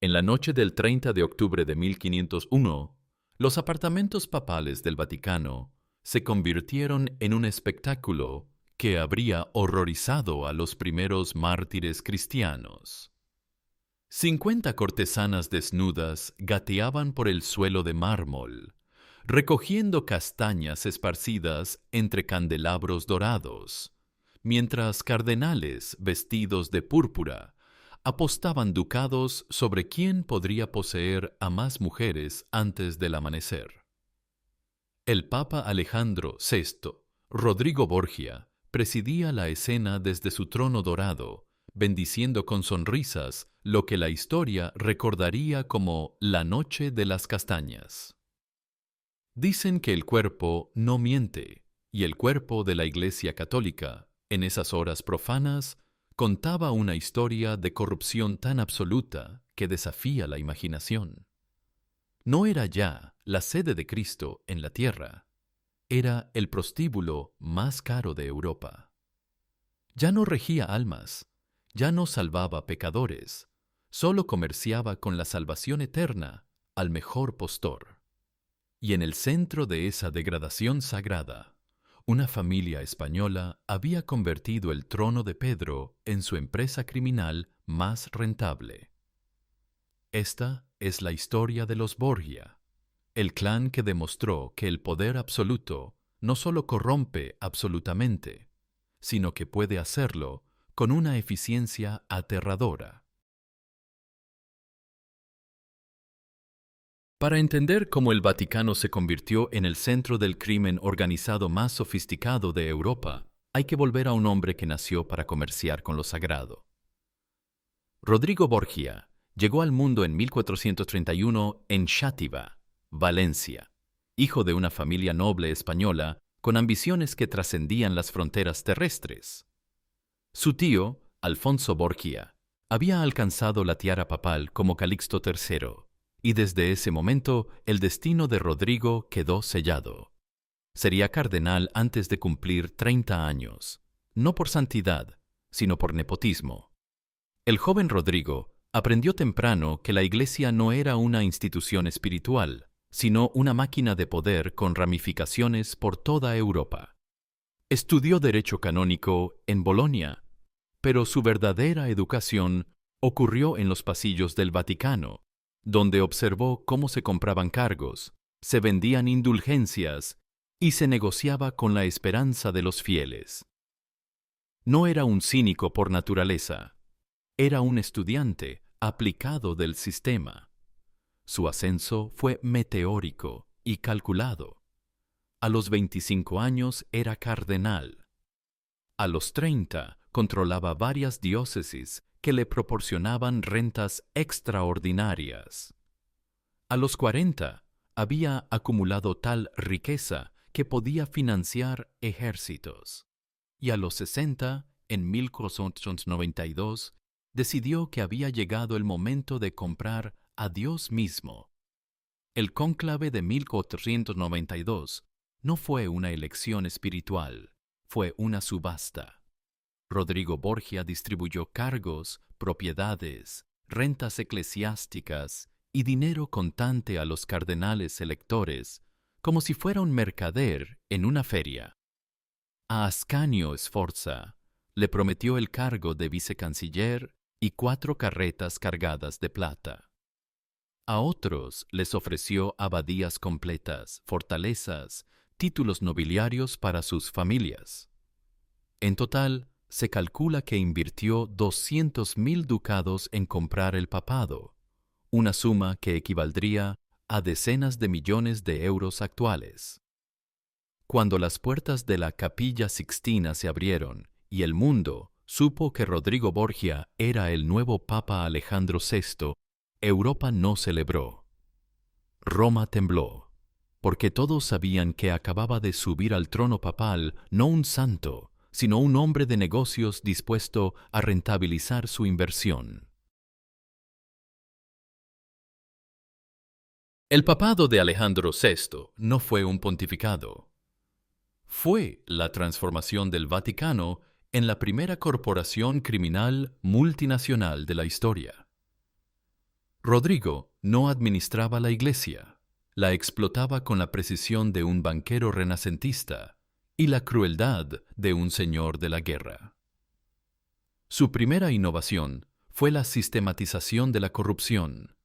En la noche del 30 de octubre de 1501, los apartamentos papales del Vaticano se convirtieron en un espectáculo que habría horrorizado a los primeros mártires cristianos. 50 cortesanas desnudas gateaban por el suelo de mármol, recogiendo castañas esparcidas entre candelabros dorados, mientras cardenales vestidos de púrpura apostaban ducados sobre quién podría poseer a más mujeres antes del amanecer. El Papa Alejandro VI, Rodrigo Borgia, presidía la escena desde su trono dorado, bendiciendo con sonrisas lo que la historia recordaría como la Noche de las Castañas. Dicen que el cuerpo no miente, y el cuerpo de la Iglesia Católica, en esas horas profanas, contaba una historia de corrupción tan absoluta que desafía la imaginación. No era ya la sede de Cristo en la tierra, era el prostíbulo más caro de Europa. Ya no regía almas, ya no salvaba pecadores, solo comerciaba con la salvación eterna al mejor postor. Y en el centro de esa degradación sagrada, una familia española había convertido el trono de Pedro en su empresa criminal más rentable. Esta es la historia de los Borgia, el clan que demostró que el poder absoluto no solo corrompe absolutamente, sino que puede hacerlo con una eficiencia aterradora. Para entender cómo el Vaticano se convirtió en el centro del crimen organizado más sofisticado de Europa, hay que volver a un hombre que nació para comerciar con lo sagrado. Rodrigo Borgia llegó al mundo en 1431 en Xàtiva, Valencia, hijo de una familia noble española con ambiciones que trascendían las fronteras terrestres. Su tío, Alfonso Borgia, había alcanzado la tiara papal como Calixto III, y desde ese momento el destino de Rodrigo quedó sellado. Sería cardenal antes de cumplir 30 años, no por santidad, sino por nepotismo. El joven Rodrigo aprendió temprano que la Iglesia no era una institución espiritual, sino una máquina de poder con ramificaciones por toda Europa. Estudió Derecho Canónico en Bolonia, pero su verdadera educación ocurrió en los pasillos del Vaticano, donde observó cómo se compraban cargos, se vendían indulgencias y se negociaba con la esperanza de los fieles. No era un cínico por naturaleza, era un estudiante aplicado del sistema. Su ascenso fue meteórico y calculado. A los 25 años era cardenal. A los 30 controlaba varias diócesis que le proporcionaban rentas extraordinarias. A los 40 había acumulado tal riqueza que podía financiar ejércitos. Y a los 60, en 1492, decidió que había llegado el momento de comprar a Dios mismo. El cónclave de 1492 no fue una elección espiritual, fue una subasta. Rodrigo Borgia distribuyó cargos, propiedades, rentas eclesiásticas y dinero contante a los cardenales electores, como si fuera un mercader en una feria. A Ascanio Sforza le prometió el cargo de vicecanciller y 4 carretas cargadas de plata. A otros les ofreció abadías completas, fortalezas, títulos nobiliarios para sus familias. En total, se calcula que invirtió 200.000 ducados en comprar el papado, una suma que equivaldría a decenas de millones de euros actuales. Cuando las puertas de la Capilla Sixtina se abrieron y el mundo supo que Rodrigo Borgia era el nuevo Papa Alejandro VI, Europa no celebró. Roma tembló, porque todos sabían que acababa de subir al trono papal no un santo, sino un hombre de negocios dispuesto a rentabilizar su inversión. El papado de Alejandro VI no fue un pontificado. Fue la transformación del Vaticano en la primera corporación criminal multinacional de la historia. Rodrigo no administraba la iglesia, la explotaba con la precisión de un banquero renacentista y la crueldad de un señor de la guerra. Su primera innovación fue la sistematización de la corrupción.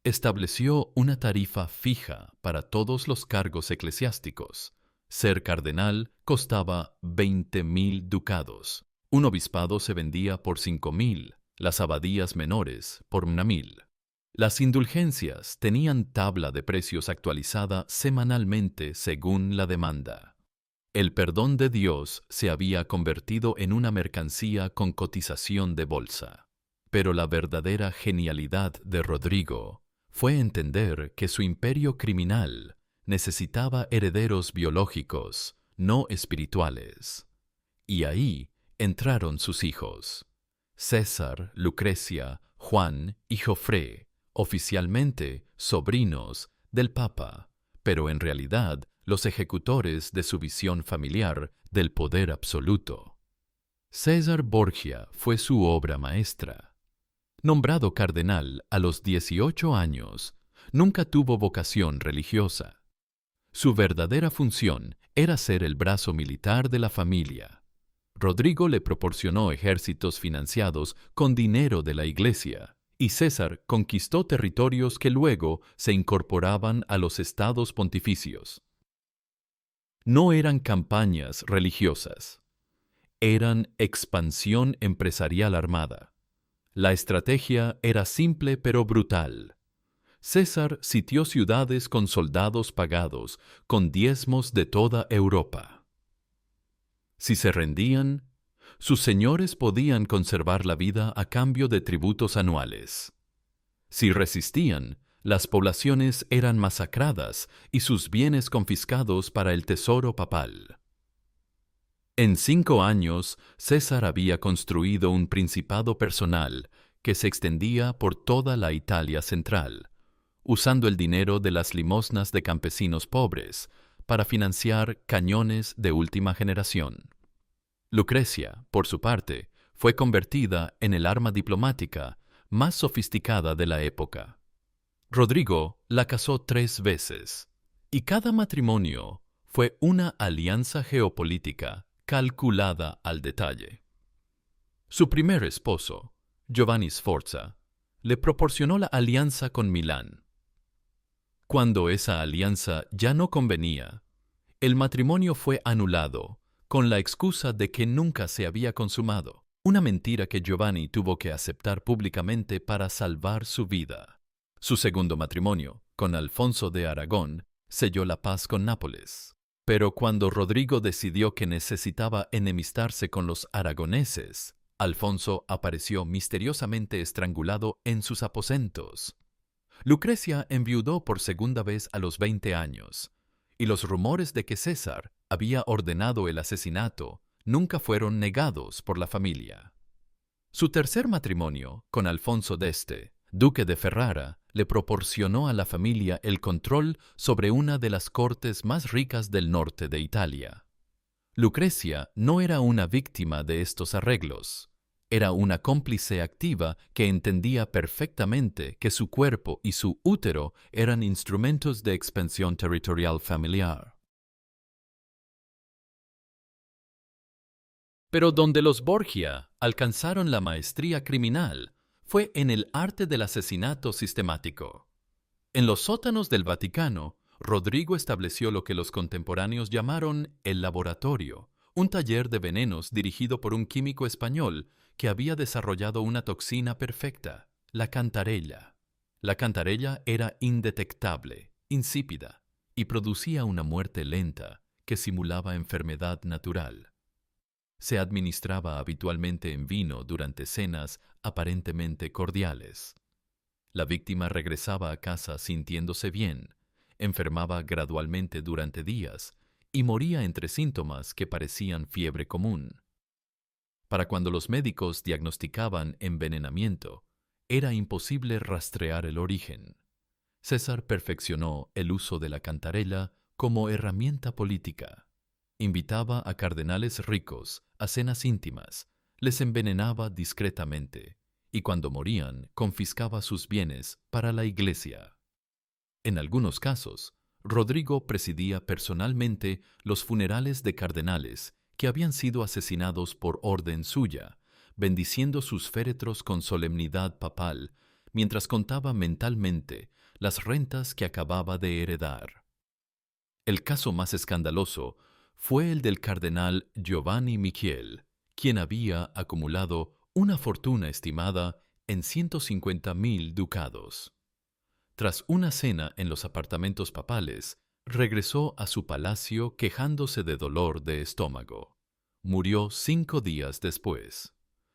Estableció una tarifa fija para todos los cargos eclesiásticos. Ser cardenal costaba 20.000 ducados. Un obispado se vendía por 5.000, las abadías menores por 1.000. Las indulgencias tenían tabla de precios actualizada semanalmente según la demanda. El perdón de Dios se había convertido en una mercancía con cotización de bolsa. Pero la verdadera genialidad de Rodrigo fue entender que su imperio criminal necesitaba herederos biológicos, no espirituales. Y ahí entraron sus hijos, César, Lucrecia, Juan y Jofré, oficialmente sobrinos del Papa, pero en realidad los ejecutores de su visión familiar del poder absoluto. César Borgia fue su obra maestra. Nombrado cardenal a los 18 años, nunca tuvo vocación religiosa. Su verdadera función era ser el brazo militar de la familia. Rodrigo le proporcionó ejércitos financiados con dinero de la iglesia, y César conquistó territorios que luego se incorporaban a los estados pontificios. No eran campañas religiosas, eran expansión empresarial armada. La estrategia era simple pero brutal. César sitió ciudades con soldados pagados, con diezmos de toda Europa. Si se rendían, sus señores podían conservar la vida a cambio de tributos anuales. Si resistían, las poblaciones eran masacradas y sus bienes confiscados para el tesoro papal. En 5 años, César había construido un principado personal que se extendía por toda la Italia central, usando el dinero de las limosnas de campesinos pobres para financiar cañones de última generación. Lucrecia, por su parte, fue convertida en el arma diplomática más sofisticada de la época. Rodrigo la casó 3 veces, y cada matrimonio fue una alianza geopolítica calculada al detalle. Su primer esposo, Giovanni Sforza, le proporcionó la alianza con Milán. Cuando esa alianza ya no convenía, el matrimonio fue anulado con la excusa de que nunca se había consumado, una mentira que Giovanni tuvo que aceptar públicamente para salvar su vida. Su segundo matrimonio, con Alfonso de Aragón, selló la paz con Nápoles. Pero cuando Rodrigo decidió que necesitaba enemistarse con los aragoneses, Alfonso apareció misteriosamente estrangulado en sus aposentos. Lucrecia enviudó por segunda vez a los 20 años, y los rumores de que César había ordenado el asesinato nunca fueron negados por la familia. Su tercer matrimonio, con Alfonso d'Este, duque de Ferrara, le proporcionó a la familia el control sobre una de las cortes más ricas del norte de Italia. Lucrecia no era una víctima de estos arreglos. Era una cómplice activa que entendía perfectamente que su cuerpo y su útero eran instrumentos de expansión territorial familiar. Pero donde los Borgia alcanzaron la maestría criminal fue en el arte del asesinato sistemático. En los sótanos del Vaticano, Rodrigo estableció lo que los contemporáneos llamaron el laboratorio, un taller de venenos dirigido por un químico español que había desarrollado una toxina perfecta, la cantarella. La cantarella era indetectable, insípida, y producía una muerte lenta que simulaba enfermedad natural. Se administraba habitualmente en vino durante cenas aparentemente cordiales. La víctima regresaba a casa sintiéndose bien, enfermaba gradualmente durante días y moría entre síntomas que parecían fiebre común. Para cuando los médicos diagnosticaban envenenamiento, era imposible rastrear el origen. César perfeccionó el uso de la cantarella como herramienta política. Invitaba a cardenales ricos a cenas íntimas, les envenenaba discretamente y cuando morían confiscaba sus bienes para la Iglesia. En algunos casos, Rodrigo presidía personalmente los funerales de cardenales que habían sido asesinados por orden suya, bendiciendo sus féretros con solemnidad papal, mientras contaba mentalmente las rentas que acababa de heredar. El caso más escandaloso fue el del cardenal Giovanni Michiel, quien había acumulado una fortuna estimada en 150.000 ducados. Tras una cena en los apartamentos papales, regresó a su palacio quejándose de dolor de estómago. Murió 5 días después.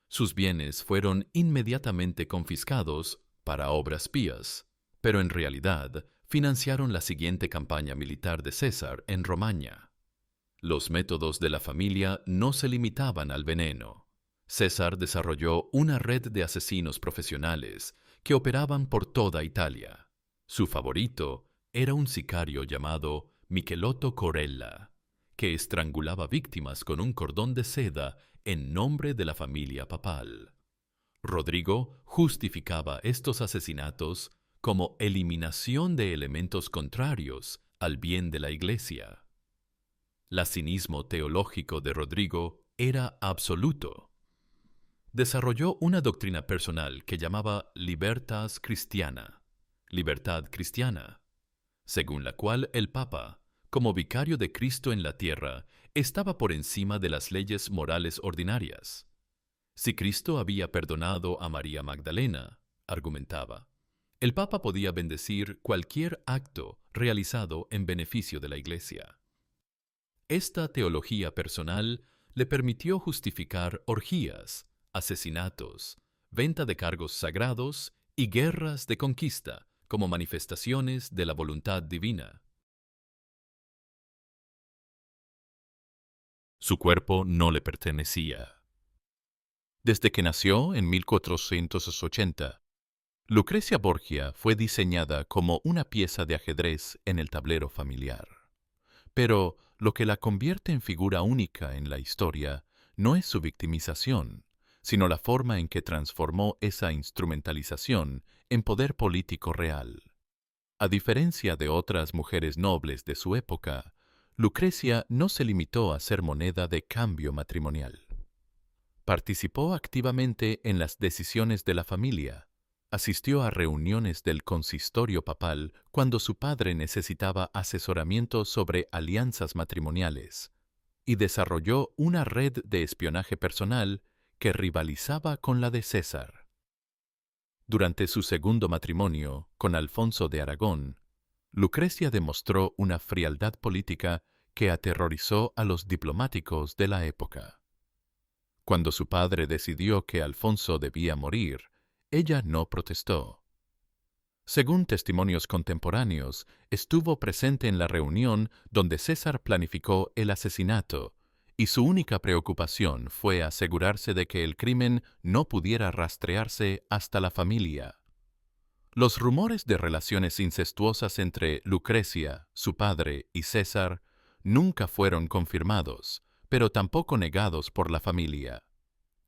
Sus bienes fueron inmediatamente confiscados para obras pías, pero en realidad financiaron la siguiente campaña militar de César en Romaña. Los métodos de la familia no se limitaban al veneno. César desarrolló una red de asesinos profesionales que operaban por toda Italia. Su favorito era un sicario llamado Michelotto Corella, que estrangulaba víctimas con un cordón de seda en nombre de la familia papal. Rodrigo justificaba estos asesinatos como eliminación de elementos contrarios al bien de la Iglesia. El cinismo teológico de Rodrigo era absoluto. Desarrolló una doctrina personal que llamaba libertas christiana, libertad cristiana, según la cual el Papa, como vicario de Cristo en la tierra, estaba por encima de las leyes morales ordinarias. Si Cristo había perdonado a María Magdalena, argumentaba, el Papa podía bendecir cualquier acto realizado en beneficio de la Iglesia. Esta teología personal le permitió justificar orgías, asesinatos, venta de cargos sagrados y guerras de conquista como manifestaciones de la voluntad divina. Su cuerpo no le pertenecía. Desde que nació en 1480, Lucrecia Borgia fue diseñada como una pieza de ajedrez en el tablero familiar. Pero lo que la convierte en figura única en la historia no es su victimización, sino la forma en que transformó esa instrumentalización en poder político real. A diferencia de otras mujeres nobles de su época, Lucrecia no se limitó a ser moneda de cambio matrimonial. Participó activamente en las decisiones de la familia, asistió a reuniones del consistorio papal cuando su padre necesitaba asesoramiento sobre alianzas matrimoniales, y desarrolló una red de espionaje personal que rivalizaba con la de César. Durante su segundo matrimonio con Alfonso de Aragón, Lucrecia demostró una frialdad política que aterrorizó a los diplomáticos de la época. Cuando su padre decidió que Alfonso debía morir, ella no protestó. Según testimonios contemporáneos, estuvo presente en la reunión donde César planificó el asesinato, y su única preocupación fue asegurarse de que el crimen no pudiera rastrearse hasta la familia. Los rumores de relaciones incestuosas entre Lucrecia, su padre, y César nunca fueron confirmados, pero tampoco negados por la familia.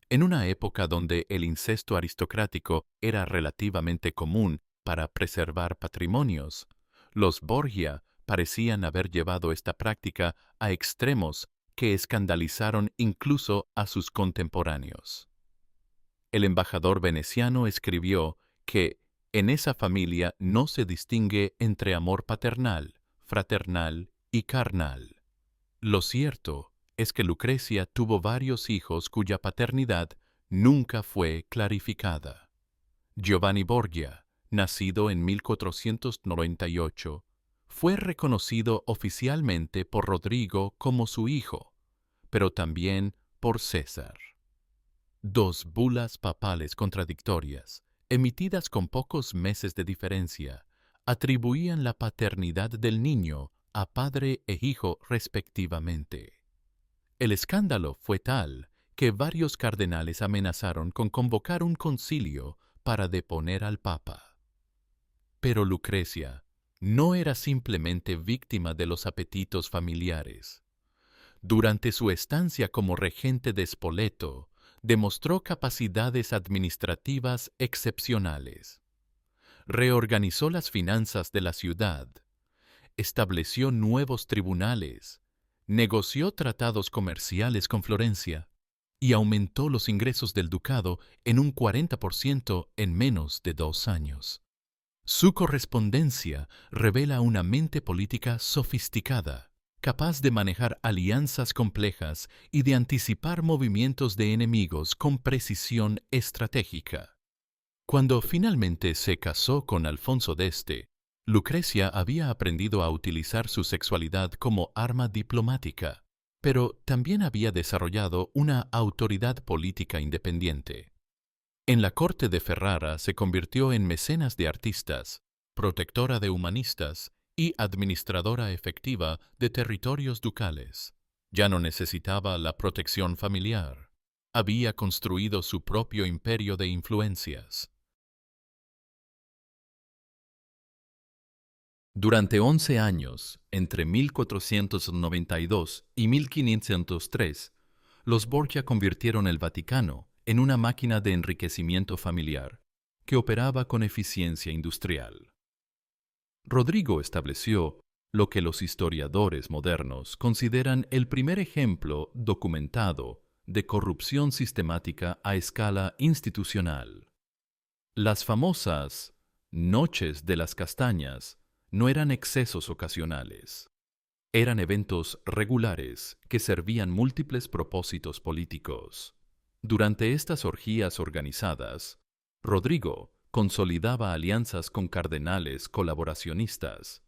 En una época donde el incesto aristocrático era relativamente común para preservar patrimonios, los Borgia parecían haber llevado esta práctica a extremos que escandalizaron incluso a sus contemporáneos. El embajador veneciano escribió que en esa familia no se distingue entre amor paternal, fraternal y carnal. Lo cierto es que Lucrecia tuvo varios hijos cuya paternidad nunca fue clarificada. Giovanni Borgia, nacido en 1498, fue reconocido oficialmente por Rodrigo como su hijo, pero también por César. 2 bulas papales contradictorias, emitidas con pocos meses de diferencia, atribuían la paternidad del niño a padre e hijo respectivamente. El escándalo fue tal que varios cardenales amenazaron con convocar un concilio para deponer al Papa. Pero Lucrecia no era simplemente víctima de los apetitos familiares. Durante su estancia como regente de Spoleto, demostró capacidades administrativas excepcionales. Reorganizó las finanzas de la ciudad, estableció nuevos tribunales, negoció tratados comerciales con Florencia y aumentó los ingresos del ducado en un 40% en menos de 2 años. Su correspondencia revela una mente política sofisticada, capaz de manejar alianzas complejas y de anticipar movimientos de enemigos con precisión estratégica. Cuando finalmente se casó con Alfonso d'Este, Lucrecia había aprendido a utilizar su sexualidad como arma diplomática, pero también había desarrollado una autoridad política independiente. En la corte de Ferrara se convirtió en mecenas de artistas, protectora de humanistas y administradora efectiva de territorios ducales. Ya no necesitaba la protección familiar. Había construido su propio imperio de influencias. Durante 11 años, entre 1492 y 1503, los Borgia convirtieron el Vaticano en una máquina de enriquecimiento familiar que operaba con eficiencia industrial. Rodrigo estableció lo que los historiadores modernos consideran el primer ejemplo documentado de corrupción sistemática a escala institucional. Las famosas Noches de las Castañas no eran excesos ocasionales. Eran eventos regulares que servían múltiples propósitos políticos. Durante estas orgías organizadas, Rodrigo consolidaba alianzas con cardenales colaboracionistas,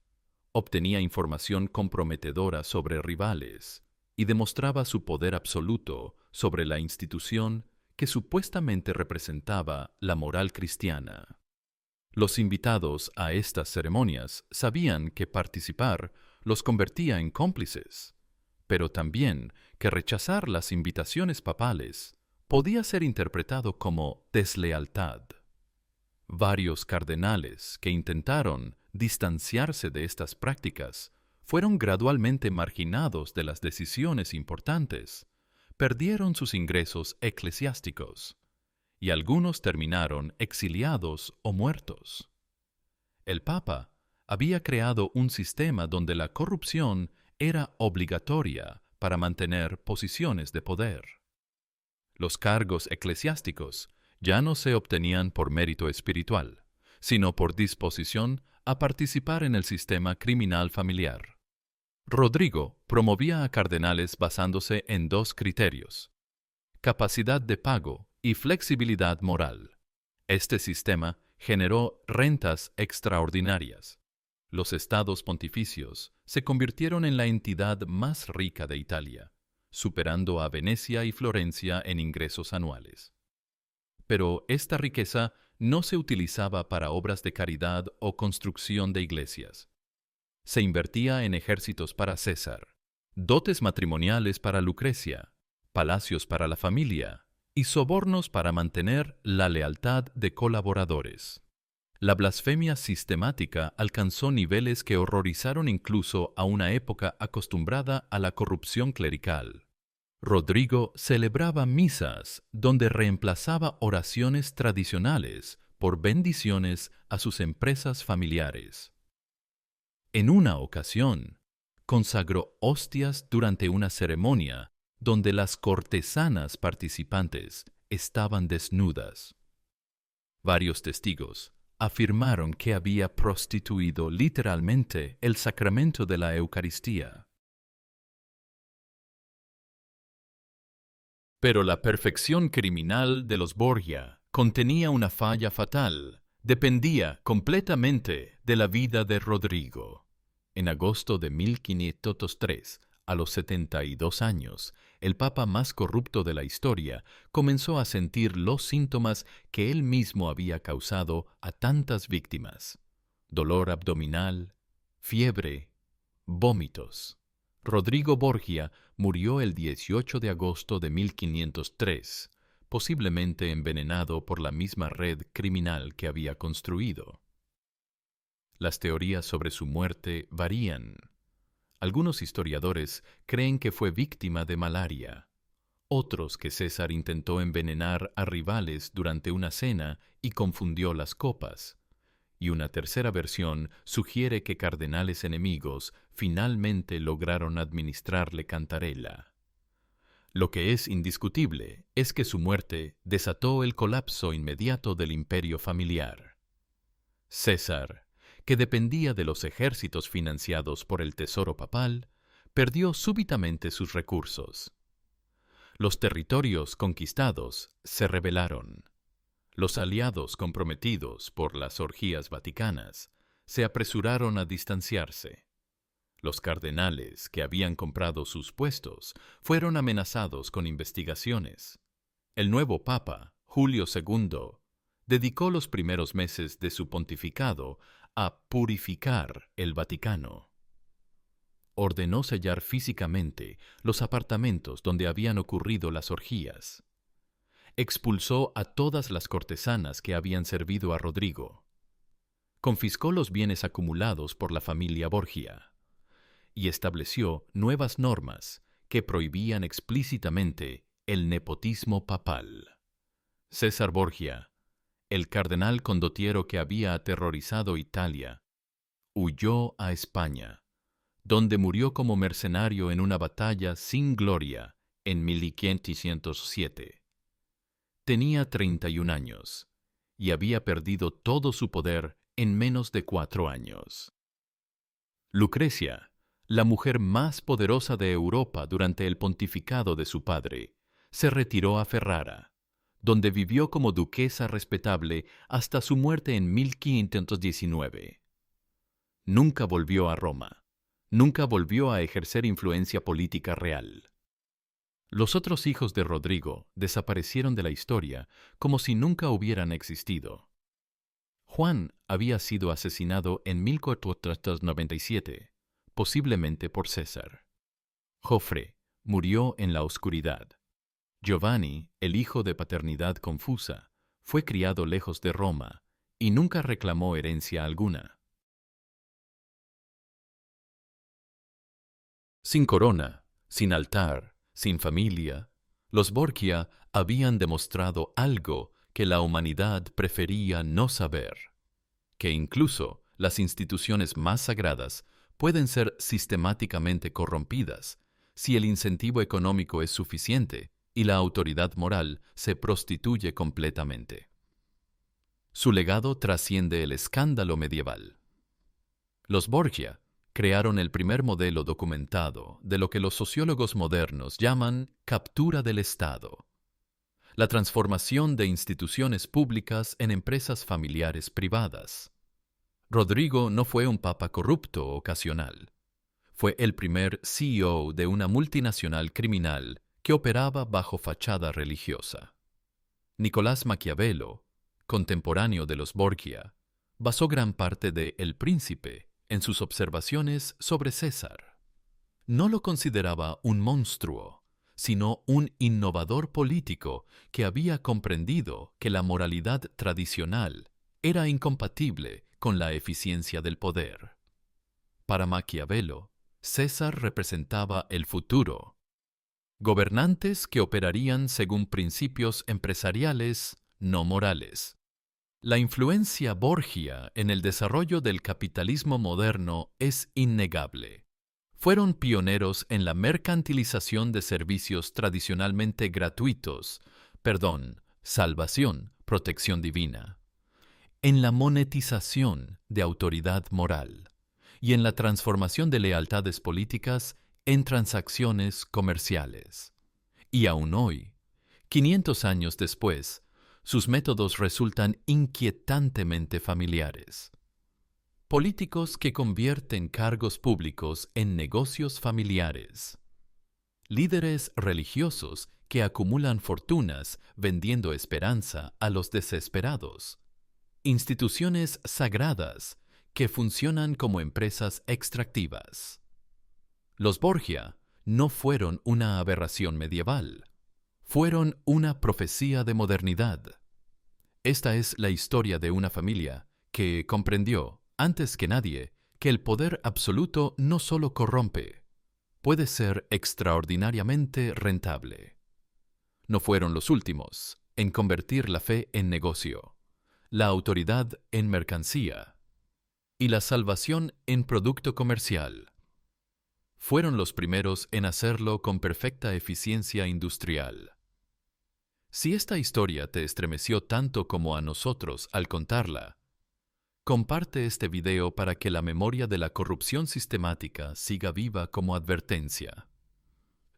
obtenía información comprometedora sobre rivales y demostraba su poder absoluto sobre la institución que supuestamente representaba la moral cristiana. Los invitados a estas ceremonias sabían que participar los convertía en cómplices, pero también que rechazar las invitaciones papales podía ser interpretado como deslealtad. Varios cardenales que intentaron distanciarse de estas prácticas fueron gradualmente marginados de las decisiones importantes, perdieron sus ingresos eclesiásticos, y algunos terminaron exiliados o muertos. El Papa había creado un sistema donde la corrupción era obligatoria para mantener posiciones de poder. Los cargos eclesiásticos ya no se obtenían por mérito espiritual, sino por disposición a participar en el sistema criminal familiar. Rodrigo promovía a cardenales basándose en 2 criterios: capacidad de pago y flexibilidad moral. Este sistema generó rentas extraordinarias. Los estados pontificios se convirtieron en la entidad más rica de Italia, superando a Venecia y Florencia en ingresos anuales. Pero esta riqueza no se utilizaba para obras de caridad o construcción de iglesias. Se invertía en ejércitos para César, dotes matrimoniales para Lucrecia, palacios para la familia y sobornos para mantener la lealtad de colaboradores. La blasfemia sistemática alcanzó niveles que horrorizaron incluso a una época acostumbrada a la corrupción clerical. Rodrigo celebraba misas donde reemplazaba oraciones tradicionales por bendiciones a sus empresas familiares. En una ocasión, consagró hostias durante una ceremonia donde las cortesanas participantes estaban desnudas. Varios testigos afirmaron que había prostituido literalmente el sacramento de la Eucaristía. Pero la perfección criminal de los Borgia contenía una falla fatal. Dependía completamente de la vida de Rodrigo. En agosto de 1503, a los 72 años, el papa más corrupto de la historia comenzó a sentir los síntomas que él mismo había causado a tantas víctimas: dolor abdominal, fiebre, vómitos. Rodrigo Borgia murió el 18 de agosto de 1503, posiblemente envenenado por la misma red criminal que había construido. Las teorías sobre su muerte varían. Algunos historiadores creen que fue víctima de malaria. otros que César intentó envenenar a rivales durante una cena y confundió las copas, y una tercera versión sugiere que cardenales enemigos finalmente lograron administrarle cantarela. Lo que es indiscutible es que su muerte desató el colapso inmediato del imperio familiar. César, que dependía de los ejércitos financiados por el tesoro papal, perdió súbitamente sus recursos. Los territorios conquistados se rebelaron. Los aliados comprometidos por las orgías vaticanas se apresuraron a distanciarse. Los cardenales que habían comprado sus puestos fueron amenazados con investigaciones. El nuevo papa, Julio II, dedicó los primeros meses de su pontificado a purificar el Vaticano. Ordenó sellar físicamente los apartamentos donde habían ocurrido las orgías. Expulsó a todas las cortesanas que habían servido a Rodrigo. Confiscó los bienes acumulados por la familia Borgia y estableció nuevas normas que prohibían explícitamente el nepotismo papal. César Borgia, el cardenal condottiero que había aterrorizado Italia, huyó a España, donde murió como mercenario en una batalla sin gloria en 1507. Tenía 31 años y había perdido todo su poder en menos de 4 años. Lucrecia, la mujer más poderosa de Europa durante el pontificado de su padre, se retiró a Ferrara, donde vivió como duquesa respetable hasta su muerte en 1519. Nunca volvió a Roma. Nunca volvió a ejercer influencia política real. Los otros hijos de Rodrigo desaparecieron de la historia como si nunca hubieran existido. Juan había sido asesinado en 1497, posiblemente por César. Jofre murió en la oscuridad. Giovanni, el hijo de paternidad confusa, fue criado lejos de Roma y nunca reclamó herencia alguna. Sin corona, sin altar, sin familia, los Borgia habían demostrado algo que la humanidad prefería no saber, que incluso las instituciones más sagradas pueden ser sistemáticamente corrompidas si el incentivo económico es suficiente y la autoridad moral se prostituye completamente. Su legado trasciende el escándalo medieval. Los Borgia crearon el primer modelo documentado de lo que los sociólogos modernos llaman captura del Estado, la transformación de instituciones públicas en empresas familiares privadas. Rodrigo no fue un papa corrupto ocasional. Fue el primer CEO de una multinacional criminal que operaba bajo fachada religiosa. Nicolás Maquiavelo, contemporáneo de los Borgia, basó gran parte de El Príncipe en sus observaciones sobre César. No lo consideraba un monstruo, sino un innovador político que había comprendido que la moralidad tradicional era incompatible con la eficiencia del poder. Para Maquiavelo, César representaba el futuro. Gobernantes que operarían según principios empresariales, no morales. La influencia Borgia en el desarrollo del capitalismo moderno es innegable. Fueron pioneros en la mercantilización de servicios tradicionalmente gratuitos, salvación, protección divina, en la monetización de autoridad moral y en la transformación de lealtades políticas en transacciones comerciales. Y aún hoy, 500 años después, sus métodos resultan inquietantemente familiares. Políticos que convierten cargos públicos en negocios familiares. Líderes religiosos que acumulan fortunas vendiendo esperanza a los desesperados. Instituciones sagradas que funcionan como empresas extractivas. Los Borgia no fueron una aberración medieval. Fueron una profecía de modernidad. Esta es la historia de una familia que comprendió, antes que nadie, que el poder absoluto no solo corrompe, puede ser extraordinariamente rentable. No fueron los últimos en convertir la fe en negocio, la autoridad en mercancía y la salvación en producto comercial. Fueron los primeros en hacerlo con perfecta eficiencia industrial. Si esta historia te estremeció tanto como a nosotros al contarla, comparte este video para que la memoria de la corrupción sistemática siga viva como advertencia.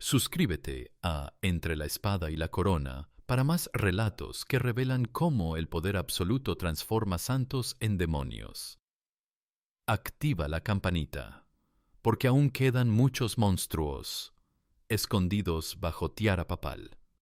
Suscríbete a Entre la Espada y la Corona para más relatos que revelan cómo el poder absoluto transforma santos en demonios. Activa la campanita, porque aún quedan muchos monstruos escondidos bajo tiara papal.